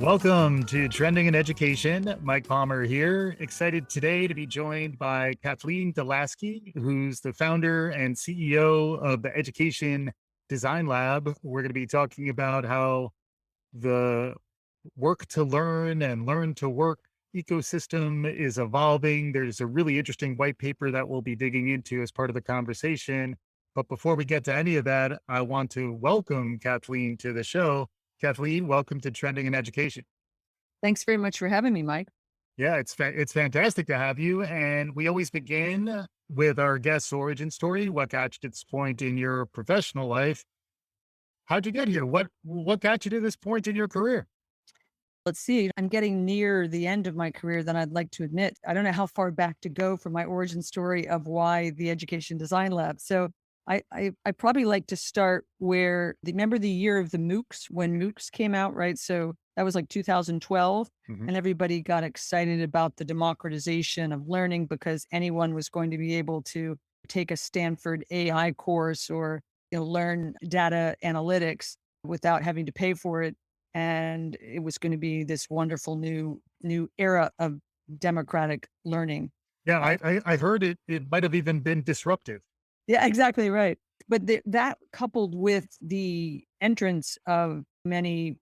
Welcome to Trending in Education. Mike Palmer here. Excited today to be joined by Kathleen DeLaski, who's the founder and CEO of the Education Design Lab. We're going to be talking about how the work to learn and learn to work ecosystem is evolving. There's a really interesting white paper that we'll be digging into as part of the conversation. But before we get to any of that, I want to welcome Kathleen to the show. Kathleen, welcome to Trending in Education. Thanks very much for having me, Mike. Yeah, it's fantastic to have you. And we always begin with our guest's origin story. What got you to this point in your professional life? How'd you get here? What got you to this point in your career? Let's see. I'm getting near the end of my career than I'd like to admit. I don't know how far back to go for my origin story of why the Education Design Lab. So I probably like to start where remember the year of the MOOCs when MOOCs came out, right? So that was like 2012, Hmm. and everybody got excited about the democratization of learning because anyone was going to be able to take a Stanford AI course or learn data analytics without having to pay for it, and it was going to be this wonderful new era of democratic learning. Yeah, Uh, I heard it might have even been disruptive. yeah, exactly right. But that coupled with the entrance of many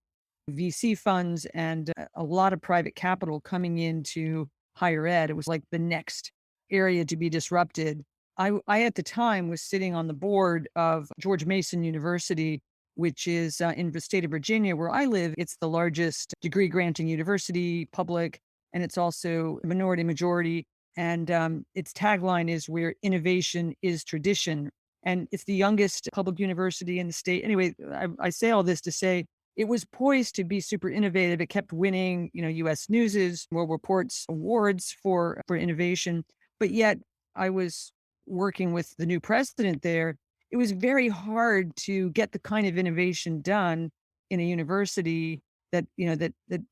VC funds and a lot of private capital coming into higher ed, it was like the next area to be disrupted. I at the time was sitting on the board of George Mason University, which is in the state of Virginia, where I live. It's the largest degree granting university, public, and it's also minority majority. And its tagline is where innovation is tradition. And it's the youngest public university in the state. Anyway, I say all this to say it was poised to be super innovative. It kept winning, U.S. News's World Report's awards for innovation. But yet I was working with the new president there. It was very hard to get the kind of innovation done in a university that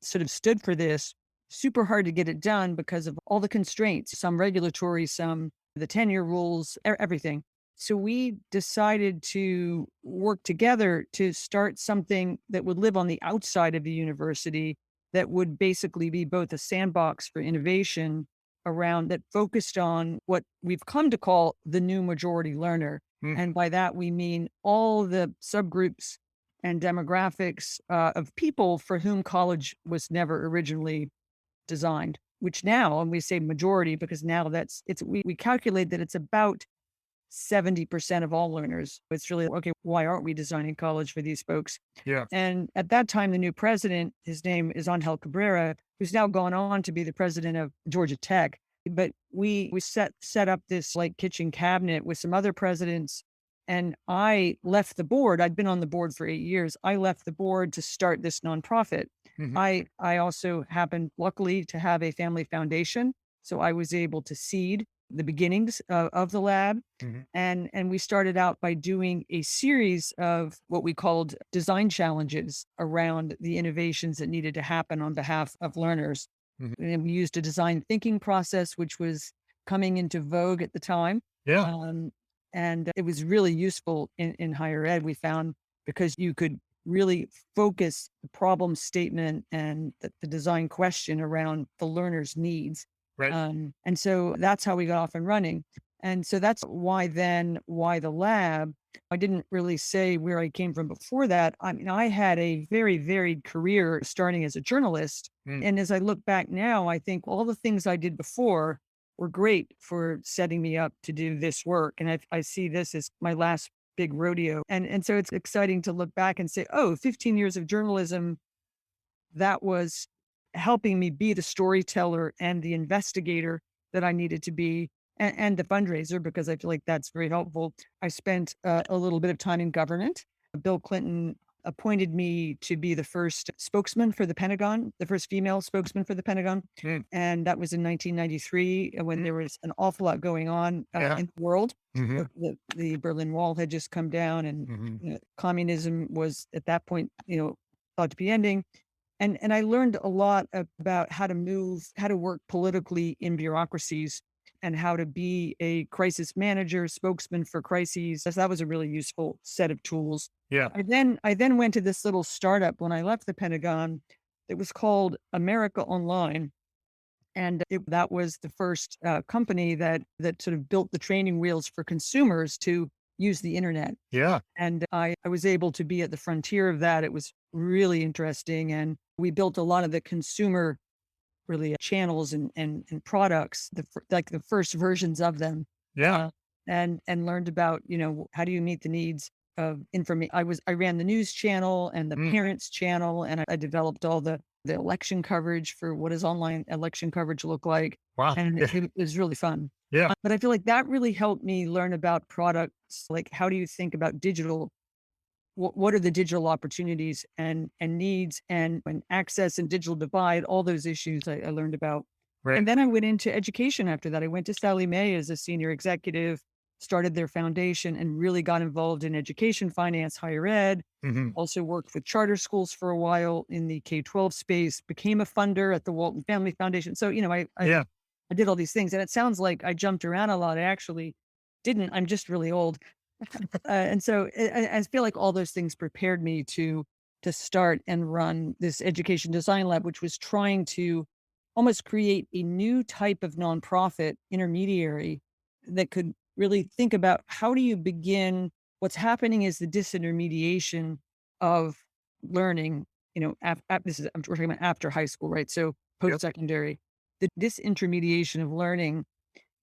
sort of stood for this. Super hard to get it done because of all the constraints, some regulatory, some the tenure rules, everything. So we decided to work together to start something that would live on the outside of the university that would basically be both a sandbox for innovation around that focused on what we've come to call the new majority learner. Hmm. And by that, we mean all the subgroups and demographics of people for whom college was never originally designed, which now, and we say majority because now we calculate that it's about 70% of all learners. It's really, okay, why aren't we designing college for these folks? Yeah. And at that time, the new president, his name is Angel Cabrera, who's now gone on to be the president of Georgia Tech. But we set up this like kitchen cabinet with some other presidents. And I left the board. I'd been on the board for 8 years. I left the board to start this nonprofit. Hmm. I also happened luckily to have a family foundation. So I was able to seed the beginnings of the lab. Hmm. And we started out by doing a series of what we called design challenges around the innovations that needed to happen on behalf of learners. Hmm. And we used a design thinking process, which was coming into vogue at the time. Yeah. Um, and it was really useful in higher ed, we found, because you could really focus the problem statement and the design question around the learner's needs. Right. And so that's how we got off and running. And so that's why the lab. I didn't really say where I came from before that. I mean, I had a very varied career starting as a journalist. Mm. And as I look back now, I think all the things I did before were great for setting me up to do this work. And I see this as my last big rodeo. And so it's exciting to look back and say, oh, 15 years of journalism, that was helping me be the storyteller and the investigator that I needed to be, and the fundraiser, because I feel like that's very helpful. I spent a little bit of time in government. Bill Clinton appointed me to be the first spokesman for the Pentagon, the first female spokesman for the Pentagon. Mm. And that was in 1993 when Mm. there was an awful lot going on Yeah. in the world. Hmm. The Berlin Wall had just come down, and Hmm. communism was at that point, thought to be ending. And I learned a lot about how to work politically in bureaucracies and how to be a crisis manager, spokesman for crises. So that was a really useful set of tools. Yeah. I then went to this little startup when I left the Pentagon It was called America Online. And that was the first company that sort of built the training wheels for consumers to use the internet. Yeah. And I was able to be at the frontier of that. It was really interesting. And we built a lot of the consumer really channels and products, like the first versions of them, Yeah. uh, and learned about, how do you meet the needs of information. I ran the news channel and the Mm. parents channel, and I developed all the election coverage for what does online election coverage look like, Wow. and Yeah. it was really fun. Yeah. But I feel like that really helped me learn about products, like how do you think about digital, what are the digital opportunities and needs and access and digital divide, all those issues I learned about. Right. And then I went into education after that. I went to Sally Mae as a senior executive, started their foundation and really got involved in education, finance, higher ed. Hmm. Also worked with charter schools for a while in the K-12 space, became a funder at the Walton Family Foundation. So, Yeah. I did all these things, and it sounds like I jumped around a lot. I actually didn't. I'm just really old. And so I feel like all those things prepared me to start and run this education design lab, which was trying to almost create a new type of nonprofit intermediary that could really think about how do you begin. What's happening is the disintermediation of learning. This is we're talking about after high school, right? So Yep. post secondary, the disintermediation of learning,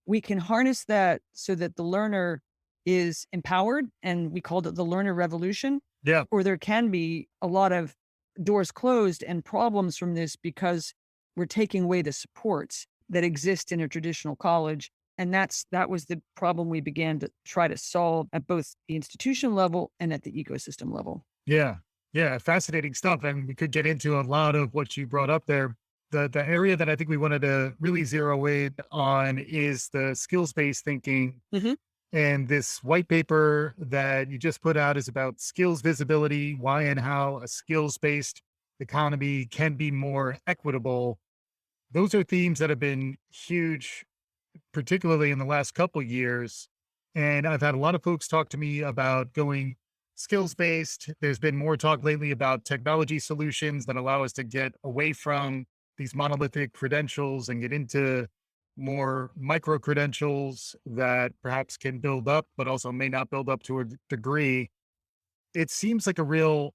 we can harness that so that the learner is empowered, and we called it the learner revolution. Yeah. Or there can be a lot of doors closed and problems from this because we're taking away the supports that exist in a traditional college. And that was the problem we began to try to solve at both the institution level and at the ecosystem level. Yeah. Yeah. Fascinating stuff. And we could get into a lot of what you brought up there. The area that I think we wanted to really zero in on is the skills based thinking. Mhm. And this white paper that you just put out is about skills visibility, why and how a skills based economy can be more equitable. Those are themes that have been huge, particularly in the last couple years. And I've had a lot of folks talk to me about going skills based. There's been more talk lately about technology solutions that allow us to get away from these monolithic credentials and get into more micro credentials that perhaps can build up, but also may not build up to a degree. It seems like a real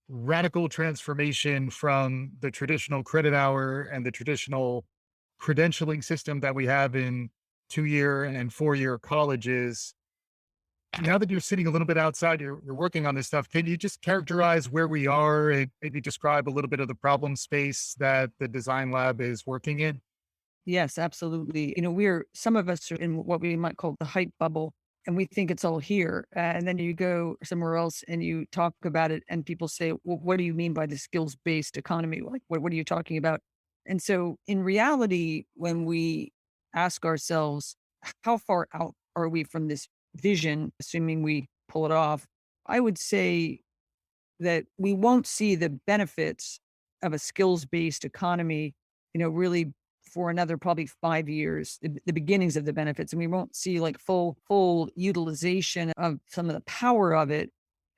radical transformation from the traditional credit hour and the traditional credentialing system that we have in 2 year and 4 year colleges. Now that you're sitting a little bit outside, you're working on this stuff. Can you just characterize where we are and maybe describe a little bit of the problem space that the design lab is working in? Yes, absolutely. Some of us are in what we might call the hype bubble, and we think it's all here. And then you go somewhere else and you talk about it, and people say, well, what do you mean by the skills based economy? Like, what are you talking about? And so, in reality, when we ask ourselves, how far out are we from this vision, assuming we pull it off, I would say that we won't see the benefits of a skills based economy, really for another probably 5 years, the beginnings of the benefits. And we won't see like full utilization of some of the power of it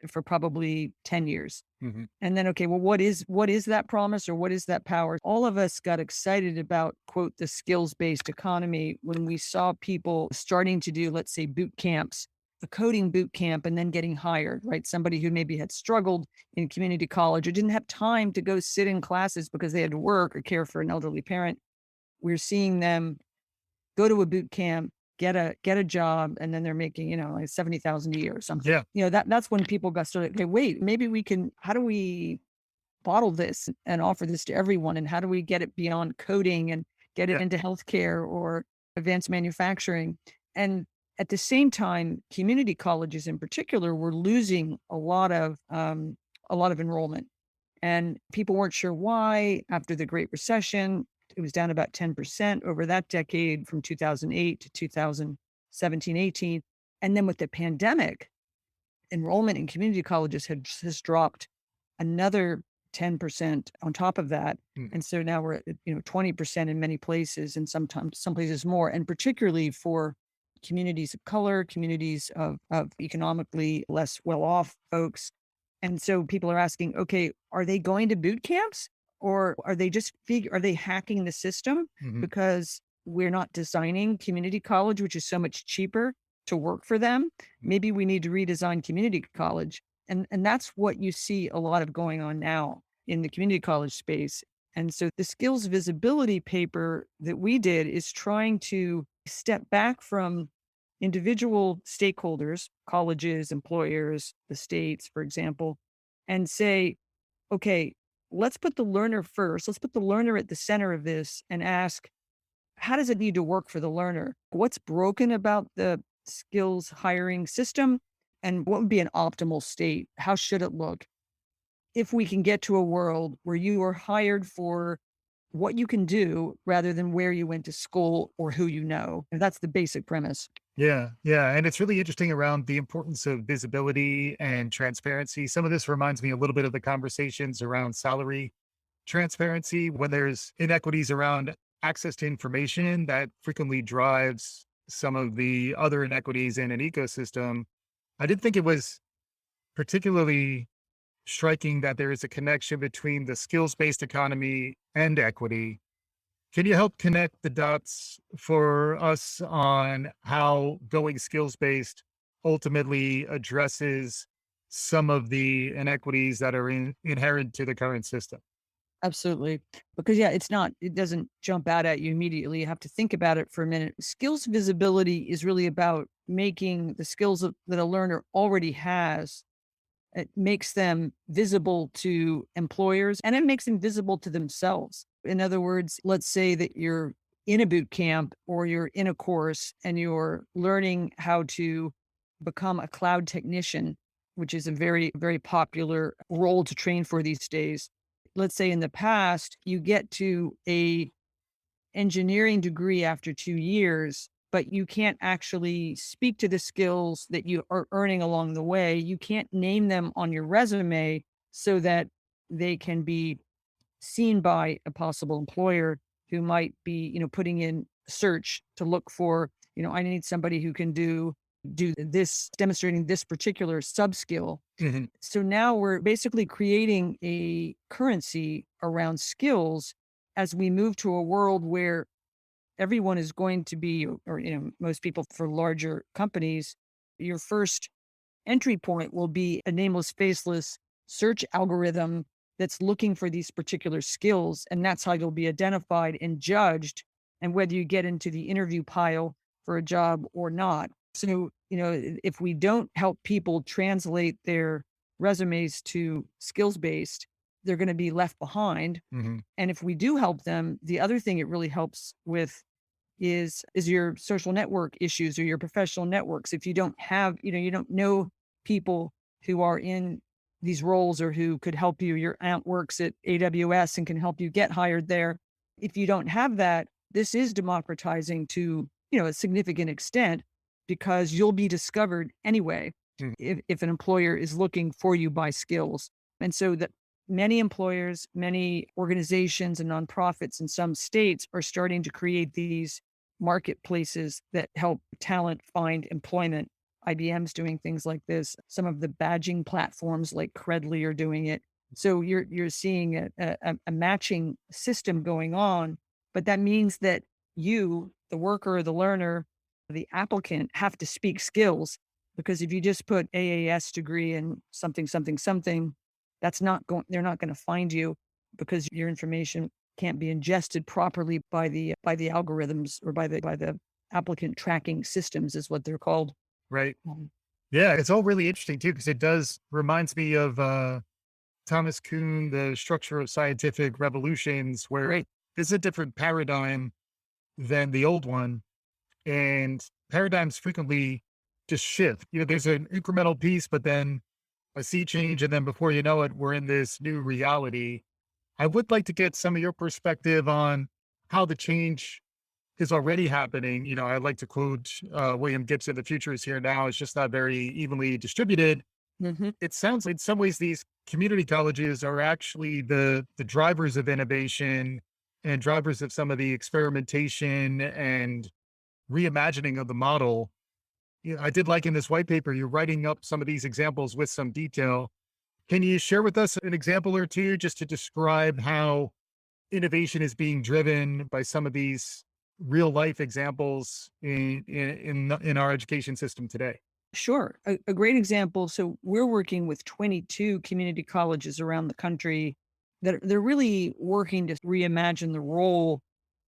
for probably 10 years. Hmm. And then, okay, well, what is that promise or what is that power? All of us got excited about, quote, the skills based economy when we saw people starting to do, let's say, boot camps, a coding boot camp, and then getting hired, right? Somebody who maybe had struggled in community college or didn't have time to go sit in classes because they had to work or care for an elderly parent. We're seeing them go to a boot camp, get a job, and then they're making, like 70,000 a year or something. Yeah. That's when people got started. Okay, wait, maybe we can, how do we bottle this and offer this to everyone? And how do we get it beyond coding and get it Yeah. into healthcare or advanced manufacturing? And at the same time, community colleges in particular were losing a lot of enrollment, and people weren't sure why. After the Great Recession, it was down about 10% over that decade from 2008 to 2017, 18. And then with the pandemic, enrollment in community colleges has dropped another 10% on top of that. Mm. And so now we're at, 20% in many places, and sometimes some places more, and particularly for communities of color, communities of economically less well off folks. And so people are asking, okay, are they going to boot camps? Or are they just are they hacking the system Hmm. because we're not designing community college, which is so much cheaper to work for them? Maybe we need to redesign community college. And that's what you see a lot of going on now in the community college space. And so the skills visibility paper that we did is trying to step back from individual stakeholders, colleges, employers, the states, for example, and say, okay, let's put the learner first. Let's put the learner at the center of this and ask, how does it need to work for the learner? What's broken about the skills hiring system? And what would be an optimal state? How should it look? If we can get to a world where you are hired for what you can do rather than where you went to school or who you know. And that's the basic premise. Yeah, yeah, and it's really interesting around the importance of visibility and transparency. Some of this reminds me a little bit of the conversations around salary transparency when there's inequities around access to information that frequently drives some of the other inequities in an ecosystem. I did think it was particularly striking that there is a connection between the skills based economy and equity. Can you help connect the dots for us on how going skills based ultimately addresses some of the inequities that are inherent to the current system? Absolutely. Because yeah, it doesn't jump out at you immediately. You have to think about it for a minute. Skills visibility is really about making the skills that a learner already has. It makes them visible to employers and it makes them visible to themselves. In other words, let's say that you're in a boot camp or you're in a course and you're learning how to become a cloud technician, which is a very, very popular role to train for these days. Let's say in the past, you get to a engineering degree after 2 years, but you can't actually speak to the skills that you are earning along the way. You can't name them on your resume so that they can be seen by a possible employer who might be, putting in search to look for, I need somebody who can do this, demonstrating this particular sub skill. Mhm. So now we're basically creating a currency around skills as we move to a world where everyone is going to be, or, most people for larger companies, your first entry point will be a nameless, faceless search algorithm that's looking for these particular skills. And that's how you'll be identified and judged, and whether you get into the interview pile for a job or not. So, if we don't help people translate their resumes to skills based, they're going to be left behind. Mhm. And if we do help them, the other thing it really helps with is your social network issues or your professional networks. If you don't have, you don't know people who are in these roles or who could help you. Your aunt works at AWS and can help you get hired there. If you don't have that, this is democratizing to, a significant extent, because you'll be discovered anyway Mhm. if an employer is looking for you by skills. And so that many employers, many organizations and nonprofits in some states are starting to create these marketplaces that help talent find employment. IBM's doing things like this. Some of the badging platforms like Credly are doing it. So you're seeing a matching system going on, but that means that you, the worker, the learner, the applicant, have to speak skills, because if you just put AAS degree and something, something, something, that's not going. They're not going to find you because your information can't be ingested properly by the algorithms, or by the applicant tracking systems is what they're called. Right. Um, Yeah, it's all really interesting too, because it does reminds me of Thomas Kuhn, The Structure of Scientific Revolutions, where Great. it's a different paradigm than the old one. And paradigms frequently just shift. There's an incremental piece, but then a sea change. And then before you know it, we're in this new reality. I would like to get some of your perspective on how the change is already happening. I like to quote William Gibson: "The future is here now. It's just not very evenly distributed." Mhm. It sounds like in some ways these community colleges are actually the drivers of innovation and drivers of some of the experimentation and reimagining of the model. I did like in this white paper, you're writing up some of these examples with some detail. Can you share with us an example or two just to describe how innovation is being driven by some of these real life examples in our education system today? Sure. A great example. So we're working with 22 community colleges around the country that they're really working to reimagine the role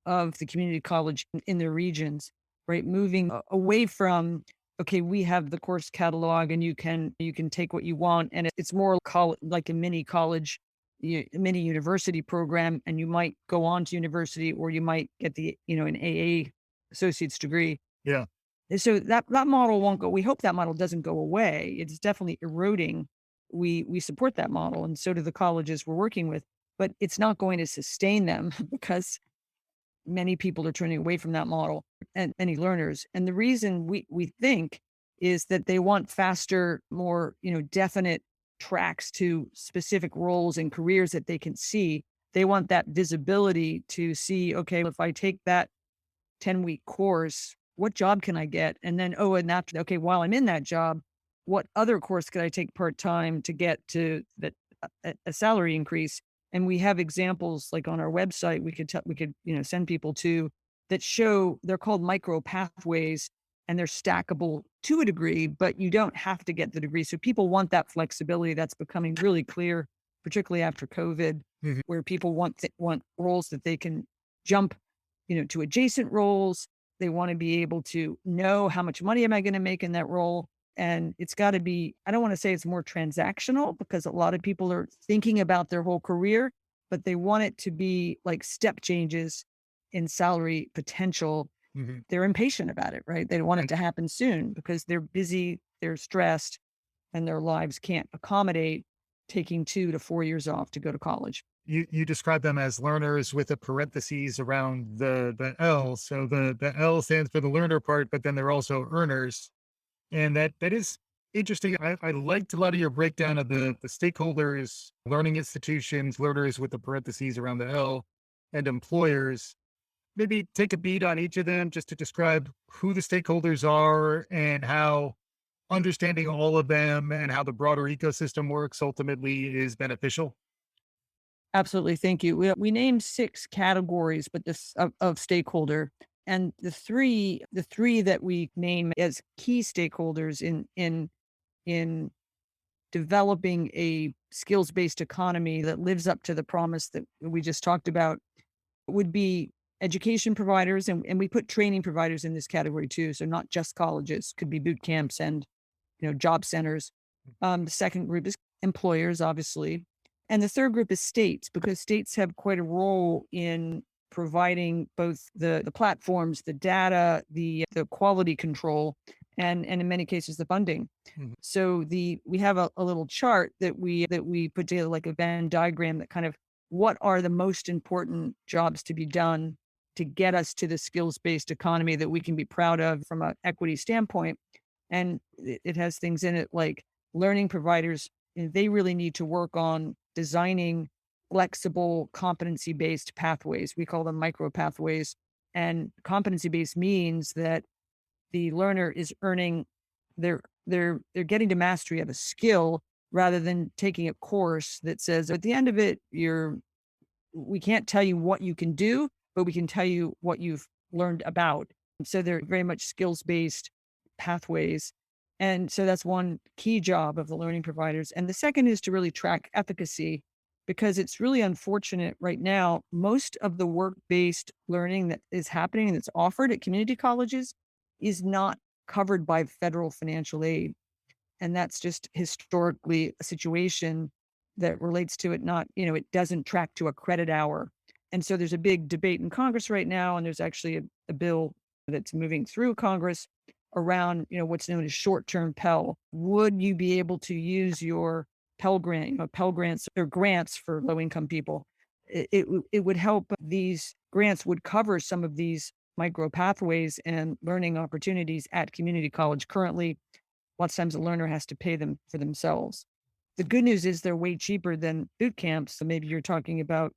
of the community college in their regions, right? Moving away from, okay, we have the course catalog and you can take what you want. And it's more like a mini college, mini university program. And you might go on to university or you might get an AA associate's degree. Yeah. And so that model won't go. We hope that model doesn't go away. It's definitely eroding. We support that model, and so do the colleges we're working with, but it's not going to sustain them because many people are turning away from that model and many learners. And the reason we think is that they want faster, more, definite tracks to specific roles and careers that they can see. They want that visibility to see, okay, if I take that 10-week course, what job can I get? And then, oh, and after, okay, while I'm in that job, what other course could I take part time to get to that a salary increase? And we have examples like on our website we could send people to that show they're called micro pathways and they're stackable to a degree, but you don't have to get the degree. So people want that flexibility. That's becoming really clear, particularly after COVID, Mhm. where people want roles that they can jump to adjacent roles. They want to be able to know how much money am I going to make in that role. And it's got to be, I don't want to say it's more transactional because a lot of people are thinking about their whole career, but they want it to be like step changes in salary potential. Mhm. They're impatient about it, right? They want it And to happen soon because they're busy, they're stressed, and their lives can't accommodate taking 2 to 4 years off to go to college. you describe them as learners with a parentheses around the L. So the L stands for the learner part, but then they're also earners. And that is interesting. I liked a lot of your breakdown of the stakeholders, learning institutions, learners with the parentheses around the L, and employers. Maybe take a beat on each of them just to describe who the stakeholders are and how understanding all of them and how the broader ecosystem works ultimately is beneficial. Absolutely, thank you. We named 6 categories, but this of stakeholder, and the three that we name as key stakeholders in developing a skills-based economy that lives up to the promise that we just talked about would be education providers, and we put training providers in this category too, so not just colleges, could be boot camps and job centers. The second group is employers, obviously. And the third group is states, because states have quite a role in providing both the platforms, the data, the quality control, and in many cases the funding. Mhm. So we have a little chart that we put together like a Venn diagram that kind of what are the most important jobs to be done to get us to the skills based economy that we can be proud of from an equity standpoint. And it has things in it like learning providers, they really need to work on designing flexible competency based pathways. We call them micro pathways. And competency based means that the learner is earning they're getting to mastery of a skill rather than taking a course that says at the end of it we can't tell you what you can do, but we can tell you what you've learned about. So they're very much skills based pathways. And so that's one key job of the learning providers. And the second is to really track efficacy because it's really unfortunate right now. Most of the work based learning that is happening and that's offered at community colleges is not covered by federal financial aid. And that's just historically a situation that relates to it not, it doesn't track to a credit hour. And so there's a big debate in Congress right now, and there's actually a bill that's moving through Congress around, what's known as short-term Pell. Would you be able to use your Pell Grant, Pell Grants or grants for low-income people? It would help. These grants would cover some of these micro pathways and learning opportunities at community college. Currently, lots of times a learner has to pay them for themselves. The good news is they're way cheaper than boot camps. So maybe you're talking about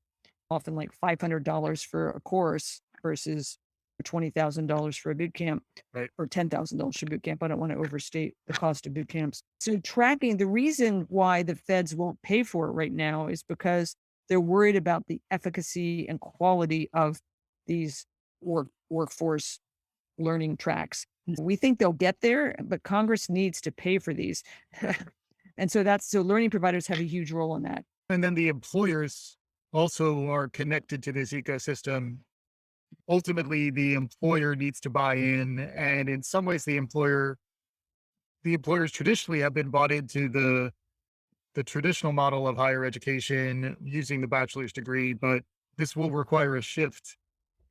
often like $500 for a course versus $20,000 for a boot camp Right. or $10,000 for boot camp. I don't want to overstate the cost of boot camps. So tracking the reason why the feds won't pay for it right now is because they're worried about the efficacy and quality of these workforce learning tracks. We think they'll get there, but Congress needs to pay for these. And so learning providers have a huge role in that. And then the employers also are connected to this ecosystem. Ultimately, the employer needs to buy in. And in some ways, the employers traditionally have been bought into the traditional model of higher education using the bachelor's degree, but this will require a shift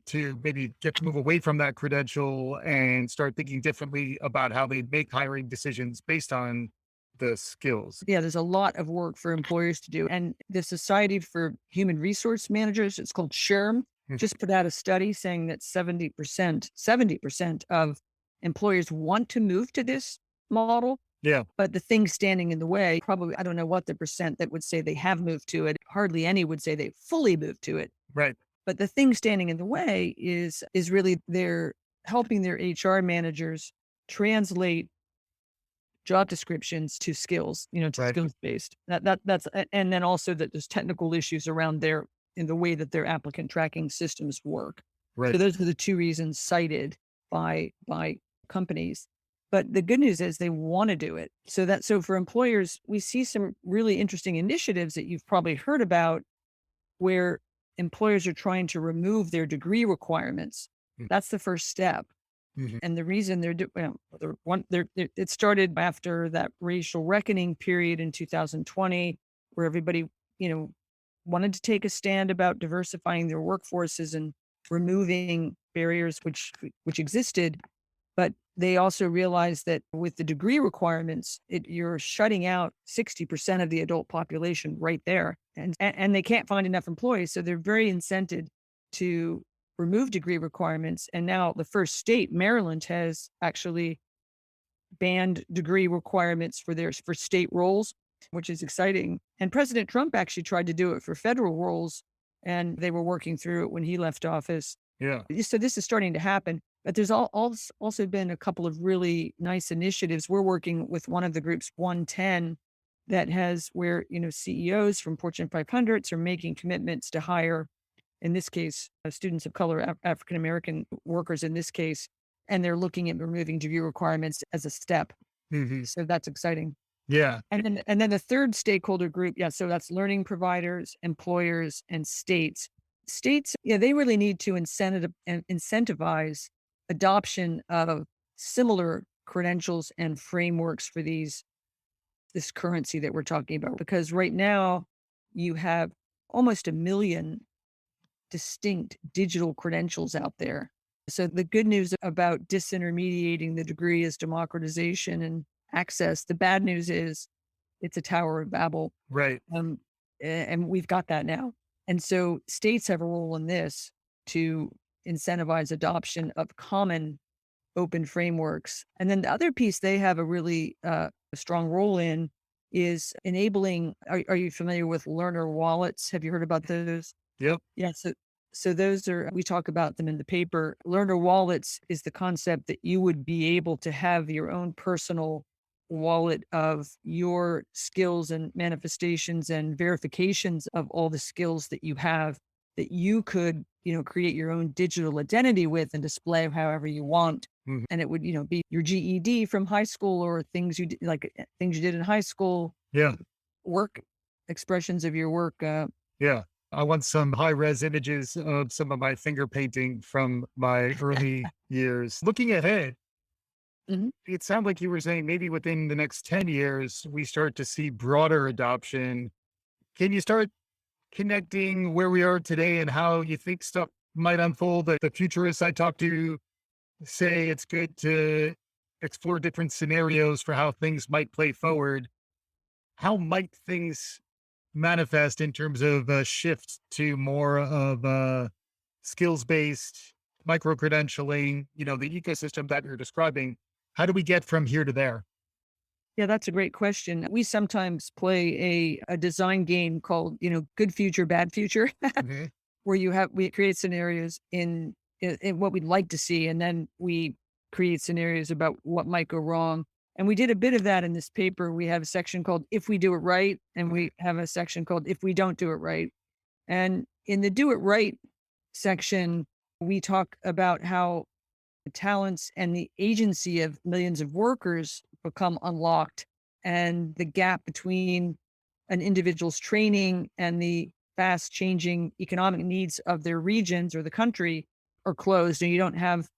to maybe move away from that credential and start thinking differently about how they make hiring decisions based on the skills. Yeah, there's a lot of work for employers to do. And the Society for Human Resource Managers, it's called SHRM, Mm. just put out a study saying that 70% of employers want to move to this model. Yeah, But the thing standing in the way, probably, I don't know what the percent that would say they have moved to it. Hardly any would say they fully moved to it. right, But the thing standing in the way is really they're helping their HR managers translate job descriptions to skills, to right, skills based. And then also that there's technical issues around in the way that their applicant tracking systems work. So right. those are the two reasons cited by companies. But the good news is they want to do it. So for employers, we see some really interesting initiatives that you've probably heard about where employers are trying to remove their degree requirements. Mm. That's the first step. Mhm. And the reason it started after that racial reckoning period in 2020, where everybody, wanted to take a stand about diversifying their workforces and removing barriers which existed. But they also realized that with the degree requirements, you're shutting out 60% of the adult population right there. And they can't find enough employees. So they're very incented to remove degree requirements. And now the first state, Maryland, has actually banned degree requirements for state roles, which is exciting. And President Trump actually tried to do it for federal roles, and they were working through it when he left office. Yeah, So this is starting to happen. But there's also been a couple of really nice initiatives. We're working with one of the groups, 110, that has where CEOs from Fortune 500s are making commitments to hire, in this case, students of color, African American workers in this case, and they're looking at removing degree requirements as a step. hmm, So that's exciting. yeah, And then the third stakeholder group, yeah, so that's learning providers, employers, and states. States, yeah, they really need to incentivize adoption of similar credentials and frameworks for this currency that we're talking about. Because right now you have almost 1 million distinct digital credentials out there. So the good news about disintermediating the degree is democratization and access. The bad news is it's a Tower of Babel. right. And we've got that now. And so states have a role in this to incentivize adoption of common open frameworks. And then the other piece they have a really strong role in is enabling. Are you familiar with learner wallets? Have you heard about those? Yep. Yeah. So those we talk about them in the paper. Learner wallets is the concept that you would be able to have your own personal wallet of your skills and manifestations and verifications of all the skills that you have that you could, create your own digital identity with and display however you want. Mhm. And it would, be your GED from high school or things you did, things you did in high school, Yeah, work expressions of your work. yeah. I want some high res images of some of my finger painting from my early years. Looking ahead, Mhm. it sounded like you were saying maybe within the next 10 years, we start to see broader adoption. Can you start connecting where we are today and how you think stuff might unfold? The futurists I talk to say it's good to explore different scenarios for how things might play forward. How might things manifest in terms of a shift to more of a skills based micro credentialing, the ecosystem that you're describing? How do we get from here to there? Yeah, that's a great question. We sometimes play a design game called, good future, bad future, Mhm. where we create scenarios in what we'd like to see, and then we create scenarios about what might go wrong. And we did a bit of that in this paper. We have a section called "If We Do It Right," and we have a section called "If We Don't Do It Right." And in the "Do It Right" section, we talk about how the talents and the agency of millions of workers become unlocked, and the gap between an individual's training and the fast changing economic needs of their regions or the country are closed. And you don't have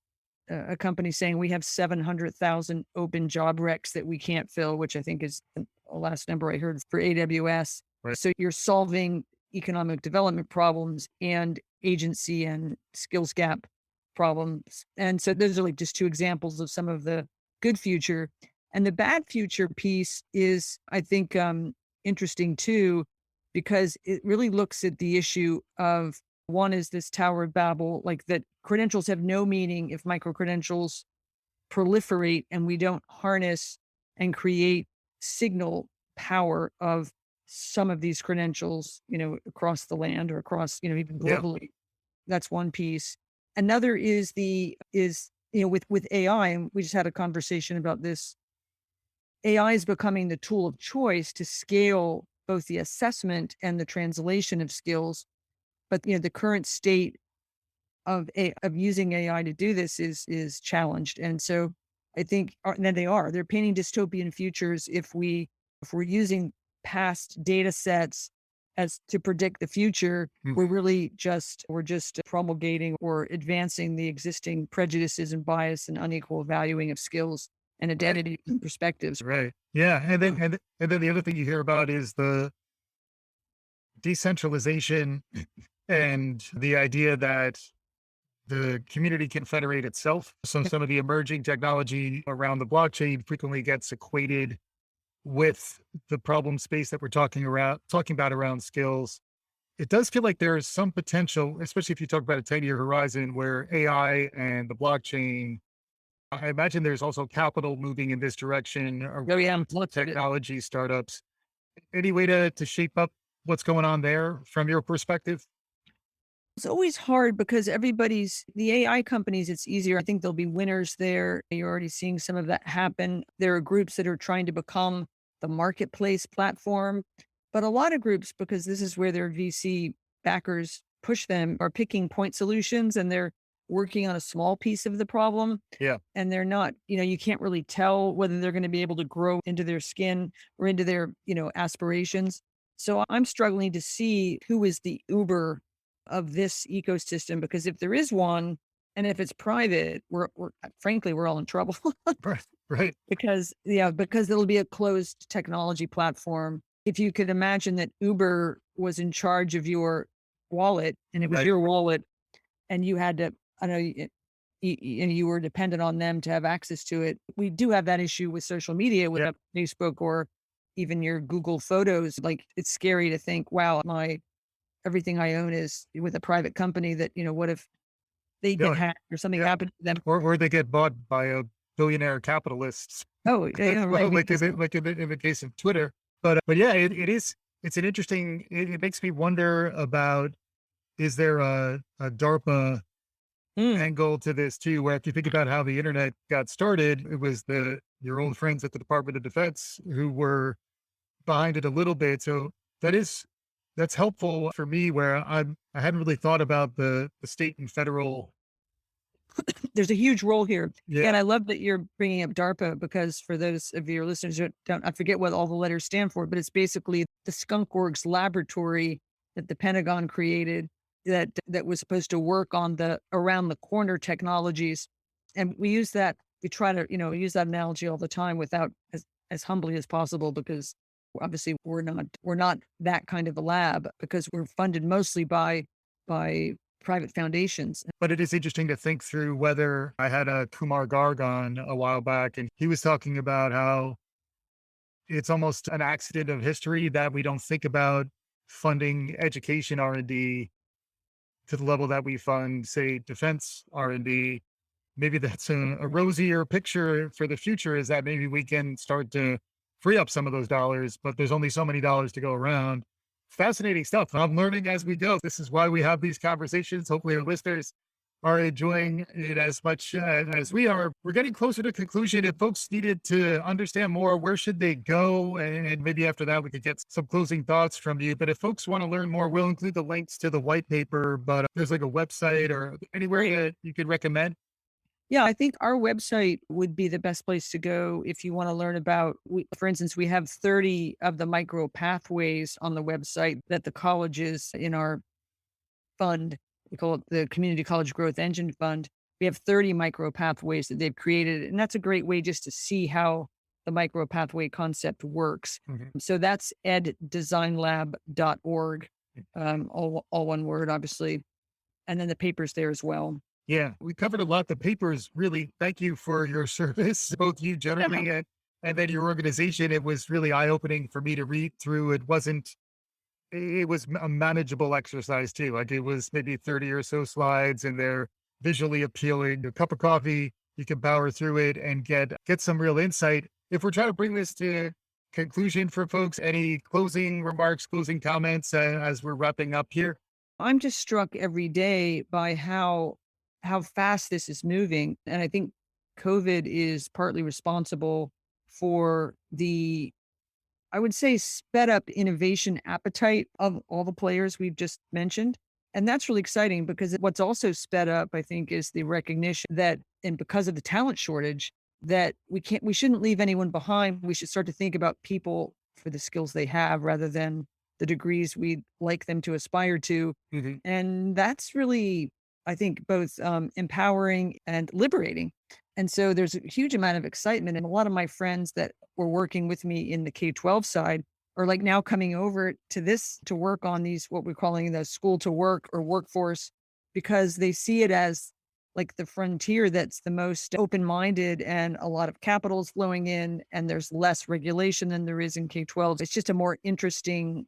a company saying we have 700,000 open job recs that we can't fill, which I think is the last number I heard for AWS. Right. So you're solving economic development problems and agency and skills gap problems. And so those are like just two examples of some of the good future. And the bad future piece is, I think, interesting too, because it really looks at the issue of one is this Tower of Babel, like that credentials have no meaning if micro credentials proliferate and we don't harness and create signal power of some of these credentials, across the land or across, even Yeah. globally. That's one piece. Another is with AI, and we just had a conversation about this. AI is becoming the tool of choice to scale both the assessment and the translation of skills. But the current state of using AI to do this is challenged. And so I think, and then they're painting dystopian futures if we're using past data sets as to predict the future. Mm. We're just promulgating or advancing the existing prejudices and bias and unequal valuing of skills and identity and perspectives. Right. Yeah. And then the other thing you hear about is the decentralization and the idea that the community can federate itself. So some of the emerging technology around the blockchain frequently gets equated with the problem space that we're talking about around skills. It does feel like there is some potential, especially if you talk about a 10-year horizon where AI and the blockchain, I imagine there's also capital moving in this direction or Oh yeah, lots of it. technology startups. Any way to shape up what's going on there from your perspective? It's always hard because the AI companies, it's easier. I think there'll be winners there. You're already seeing some of that happen. There are groups that are trying to become the marketplace platform, but a lot of groups, because this is where their VC backers push them, are picking point solutions and they're working on a small piece of the problem. Yeah. And they're not, you can't really tell whether they're going to be able to grow into their skin or into their, aspirations. So I'm struggling to see who is the Uber of this ecosystem, because if there is one, and if it's private, we're frankly, we're all in trouble. Right. Right. Because it'll be a closed technology platform. If you could imagine that Uber was in charge of your wallet and it was Right. your wallet and you had to, I know, and you were dependent on them to have access to it. We do have that issue with social media, with Yeah. Facebook or even your Google Photos. Like, it's scary to think, wow, everything I own is with a private company that, what if they get Yeah. hacked or something Yeah. happened to them? Or they get bought by a billionaire capitalist. Oh, yeah, right. Well, like in the case of Twitter. But yeah, it's an interesting, it makes me wonder about, is there a DARPA Mm, angle to this too, where if you think about how the internet got started, it was your old friends at the Department of Defense who were behind it a little bit. So that's helpful for me, where I hadn't really thought about the state and federal. there's a huge role here. Yeah. And I love that you're bringing up DARPA, because for those of your listeners who don't, I forget what all the letters stand for, but it's basically the skunkworks laboratory that the Pentagon created that was supposed to work on the around the corner technologies. And we try to, use that analogy all the time without as humbly as possible, because obviously we're not that kind of a lab, because we're funded mostly by private foundations. But it is interesting to think through whether I had a Kumar Garg on a while back, and he was talking about how it's almost an accident of history that we don't think about funding education R&D to the level that we fund, say, defense R&D. Maybe that's a rosier picture for the future, is that maybe we can start to free up some of those dollars, but there's only so many dollars to go around. Fascinating stuff. I'm learning as we go. This is why we have these conversations. Hopefully our listeners are enjoying it as much as we are. We're getting closer to conclusion. If folks needed to understand more, where should they go? And maybe after that, we could get some closing thoughts from you. But if folks want to learn more, we'll include the links to the white paper. But there's like a website or anywhere that you could recommend. Yeah, I think our website would be the best place to go if you want to learn about, for instance, we have 30 of the micro pathways on the website that the colleges in our fund, we call it the Community College Growth Engine Fund. We have 30 micro pathways that they've created. And that's a great way just to see how the micro pathway concept works. Mhm. So that's eddesignlab.org, all one word, obviously. And then the paper's there as well. Yeah, we covered a lot. The papers really, thank you for your service, both you generally and then your organization. It was really eye opening for me to read through. It was a manageable exercise too. Like it was maybe 30 or so slides and they're visually appealing. A cup of coffee, you can power through it and get some real insight. If we're trying to bring this to conclusion for folks, any closing remarks, closing comments as we're wrapping up here? I'm just struck every day by how fast this is moving, and I think COVID is partly responsible for the, I would say, sped up innovation appetite of all the players we've just mentioned. And that's really exciting because what's also sped up, I think, is the recognition that, and because of the talent shortage, that we shouldn't leave anyone behind. We should start to think about people for the skills they have rather than the degrees we'd like them to aspire to. Mhm. And that's really, I think, both empowering and liberating. And so there's a huge amount of excitement. And a lot of my friends that were working with me in the K-12 side are like now coming over to this to work on these, what we're calling the school to work or workforce, because they see it as like the frontier that's the most open minded and a lot of capital is flowing in and there's less regulation than there is in K-12. It's just a more interesting,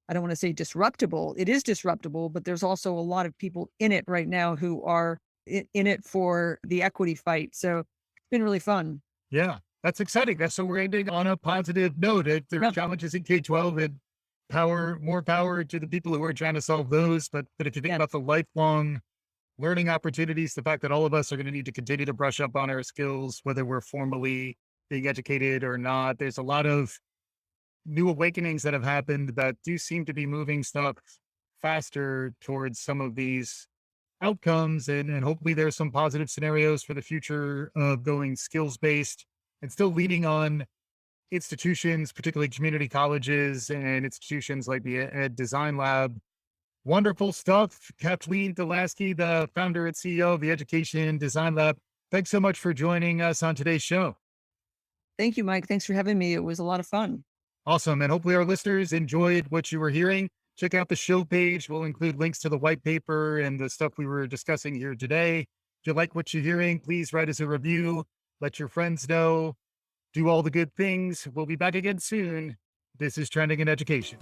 I don't want to say disruptible. It is disruptible, but there's also a lot of people in it right now who are in it for the equity fight. So it's been really fun. Yeah, that's exciting. That's so we're ending on a positive note. There are Yeah. challenges in K-12 and more power to the people who are trying to solve those. But if you think Yeah. about the lifelong learning opportunities, the fact that all of us are going to need to continue to brush up on our skills, whether we're formally being educated or not, there's a lot of new awakenings that have happened that do seem to be moving stuff faster towards some of these outcomes. And hopefully there's some positive scenarios for the future of going skills based and still leaning on institutions, particularly community colleges and institutions like the Ed Design Lab. Wonderful stuff. Kathleen DeLaski, the founder and CEO of the Education Design Lab. Thanks so much for joining us on today's show. Thank you, Mike. Thanks for having me. It was a lot of fun. Awesome. And hopefully our listeners enjoyed what you were hearing. Check out the show page. We'll include links to the white paper and the stuff we were discussing here today. If you like what you're hearing, please write us a review. Let your friends know. Do all the good things. We'll be back again soon. This is Trending in Education.